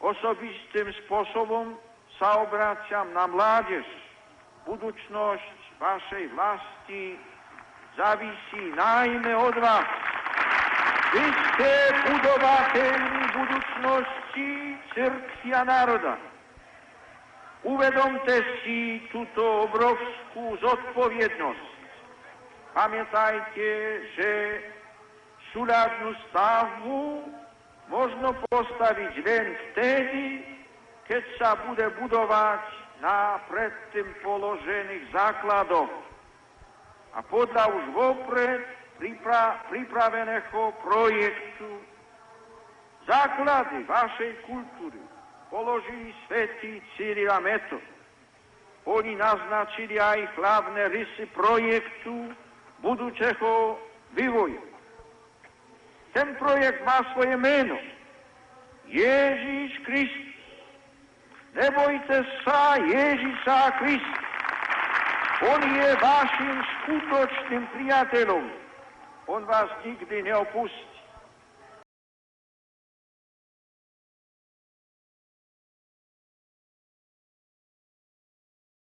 Osobistým spôsobom sa obraciam na mládež. Budúcnosť vašej vlasti závisí najmä od vás. Vy ste budovateľmi budúcnosti cirkvi a národa. Uvedomte si túto obrovskú zodpovednosť. Pamätajte, že súľadnú stavbu možno postaviť len vtedy, keď sa bude budovať na predtým položených základoch a podľa už vopred pripraveného projektu. Základy vašej kultúry položili svätý Cyril a Metod. Oni naznačili aj hlavné rysy projektu budúceho vývoja. Ten projekt má svoje meno. Ježiš Kristus. Nebojte sa Ježiša Krista. On je vašim skutočným priateľom. On vás nikdy neopustí.